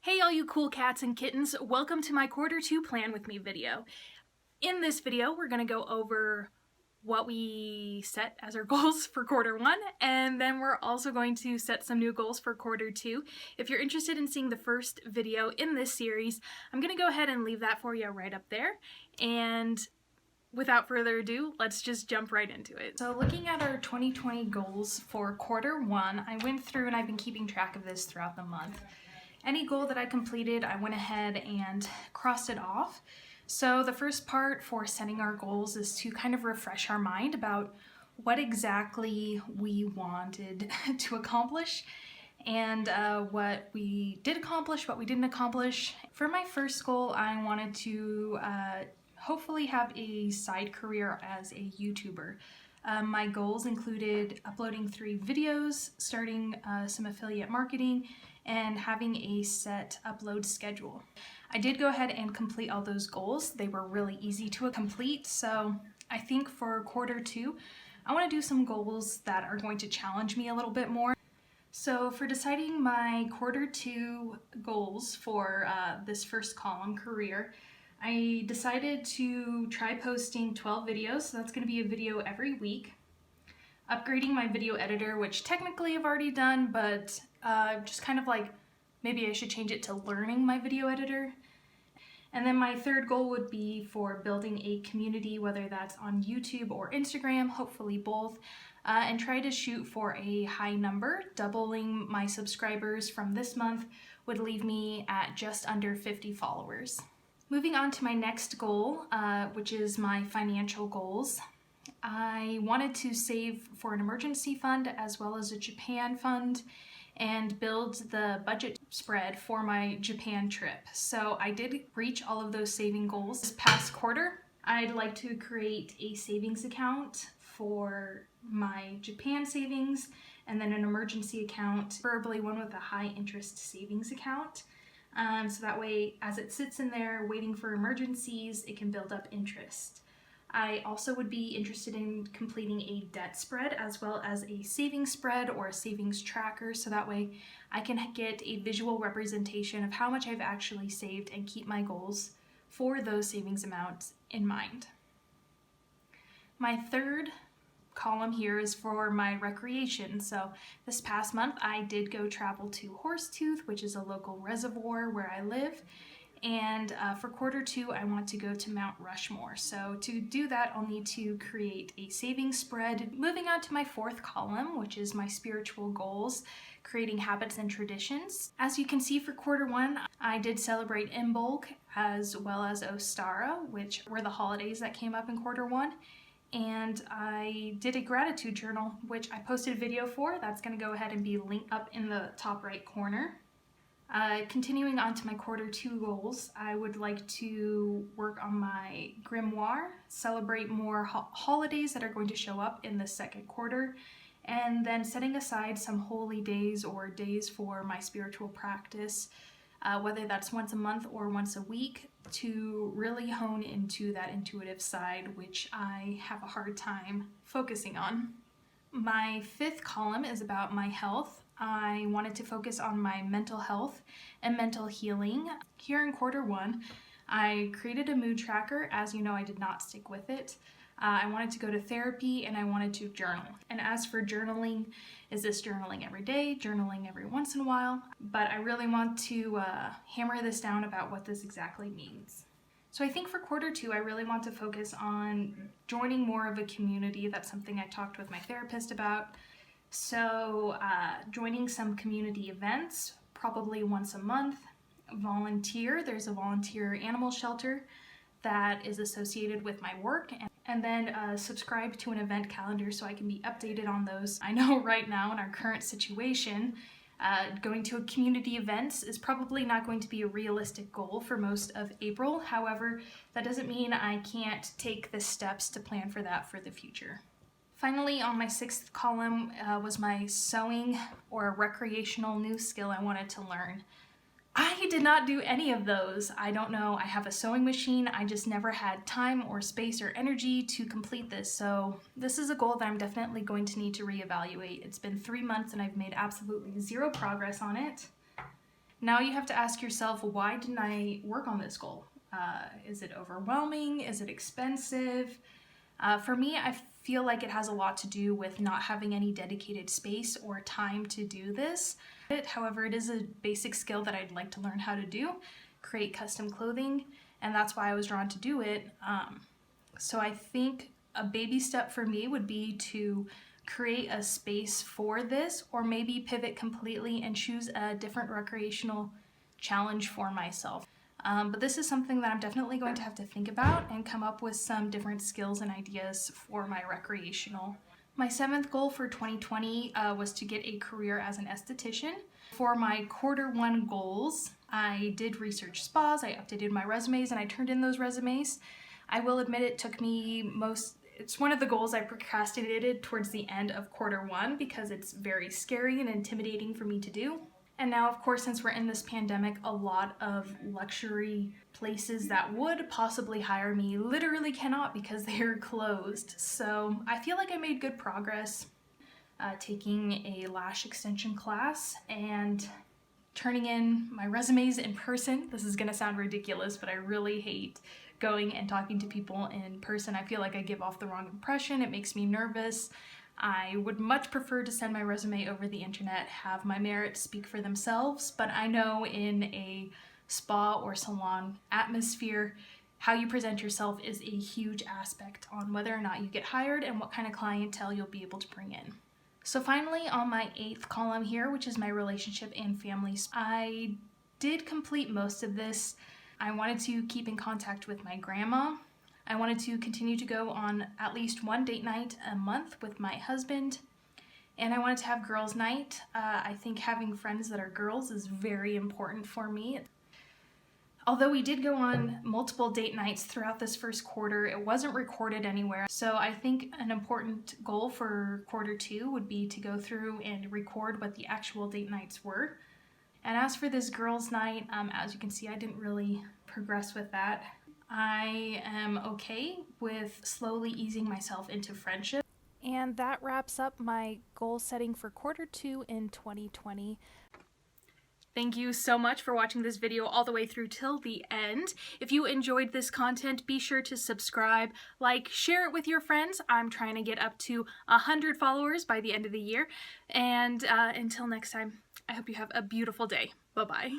Hey all you cool cats and kittens, welcome to my quarter 2 plan with me video. In this video we're going to go over what we set as our goals for quarter 1, and then we're also going to set some new goals for quarter 2. If you're interested in seeing the first video in this series, I'm going to go ahead and leave that for you right up there, and without further ado, let's just jump right into it. So looking at our 2020 goals for quarter 1, I went through and I've been keeping track of this throughout the month. Any goal that I completed, I went ahead and crossed it off. So the first part for setting our goals is to kind of refresh our mind about what exactly we wanted to accomplish and what we did accomplish, what we didn't accomplish. For my first goal, I wanted to hopefully have a side career as a YouTuber. My goals included uploading 3 videos, starting some affiliate marketing, and having a set upload schedule. I did go ahead and complete all those goals. They were really easy to complete, so I think for quarter 2, I want to do some goals that are going to challenge me a little bit more. So for deciding my quarter 2 goals for this first column, career, I decided to try posting 12 videos, so that's going to be a video every week. Upgrading my video editor, which technically I've already done, but just kind of like maybe I should change it to learning my video editor. And then my third goal would be for building a community, whether that's on YouTube or Instagram, hopefully both, and try to shoot for a high number. Doubling my subscribers from this month would leave me at just under 50 followers. Moving on to my next goal, which is my financial goals. I wanted to save for an emergency fund as well as a Japan fund and build the budget spread for my Japan trip. So I did reach all of those saving goals this past quarter. I'd like to create a savings account for my Japan savings and then an emergency account, preferably one with a high interest savings account. So that way, as it sits in there waiting for emergencies, it can build up interest. I also would be interested in completing a debt spread as well as a savings spread or a savings tracker, so that way I can get a visual representation of how much I've actually saved and keep my goals for those savings amounts in mind. My third column here is for my recreation. So this past month I did go travel to Horsetooth, which is a local reservoir where I live. And for quarter 2, I want to go to Mount Rushmore. So to do that, I'll need to create a savings spread. Moving on to my fourth column, which is my spiritual goals, creating habits and traditions. As you can see, for quarter 1, I did celebrate Imbolc as well as Ostara, which were the holidays that came up in quarter 1. And I did a gratitude journal, which I posted a video for. That's going to go ahead and be linked up in the top right corner. Continuing on to my quarter 2 goals, I would like to work on my grimoire, celebrate more holidays that are going to show up in the second quarter, and then setting aside some holy days or days for my spiritual practice, whether that's once a month or once a week, to really hone into that intuitive side, which I have a hard time focusing on. My fifth column is about my health. I wanted to focus on my mental health and mental healing. Here in quarter 1, I created a mood tracker. As you know, I did not stick with it. I wanted to go to therapy and I wanted to journal. And as for journaling, is this journaling every day, journaling every once in a while? But I really want to hammer this down about what this exactly means. So I think for quarter 2, I really want to focus on joining more of a community. That's something I talked with my therapist about. So joining some community events, probably once a month. Volunteer. There's a volunteer animal shelter that is associated with my work, and then subscribe to an event calendar so I can be updated on those. I know right now in our current situation, going to a community events is probably not going to be a realistic goal for most of April. However, that doesn't mean I can't take the steps to plan for that for the future. Finally, on my 6th column was my sewing or recreational new skill I wanted to learn. I did not do any of those. I don't know. I have a sewing machine. I just never had time or space or energy to complete this. So this is a goal that I'm definitely going to need to reevaluate. It's been 3 months and I've made absolutely zero progress on it. Now you have to ask yourself, why didn't I work on this goal? Is it overwhelming? Is it expensive? For me, I feel like it has a lot to do with not having any dedicated space or time to do this. However, it is a basic skill that I'd like to learn how to do, create custom clothing, and that's why I was drawn to do it. So I think a baby step for me would be to create a space for this, or maybe pivot completely and choose a different recreational challenge for myself. But this is something that I'm definitely going to have to think about and come up with some different skills and ideas for my recreational. My 7th goal for 2020 was to get a career as an esthetician. For my Q1 goals, I did research spas, I updated my resumes, and I turned in those resumes. I will admit it took me it's one of the goals I procrastinated towards the end of Q1 because it's very scary and intimidating for me to do. And now, of course, since we're in this pandemic, a lot of luxury places that would possibly hire me literally cannot because they're closed. So I feel like I made good progress taking a lash extension class and turning in my resumes in person. This is gonna sound ridiculous, but I really hate going and talking to people in person. I feel like I give off the wrong impression. It makes me nervous. I would much prefer to send my resume over the internet, have my merits speak for themselves, but I know in a spa or salon atmosphere, how you present yourself is a huge aspect on whether or not you get hired and what kind of clientele you'll be able to bring in. So finally, on my 8th column here, which is my relationship and family, I did complete most of this. I wanted to keep in contact with my grandma. I wanted to continue to go on at least one date night a month with my husband, and I wanted to have girls' night. I think having friends that are girls is very important for me. Although we did go on multiple date nights throughout this first quarter, it wasn't recorded anywhere. So I think an important goal for Q2 would be to go through and record what the actual date nights were. And as for this girls' night, as you can see, I didn't really progress with that. I am okay with slowly easing myself into friendship. And that wraps up my goal setting for Q2 in 2020. Thank you so much for watching this video all the way through till the end. If you enjoyed this content, be sure to subscribe, like, share it with your friends. I'm trying to get up to 100 followers by the end of the year. And until next time, I hope you have a beautiful day. Bye-bye.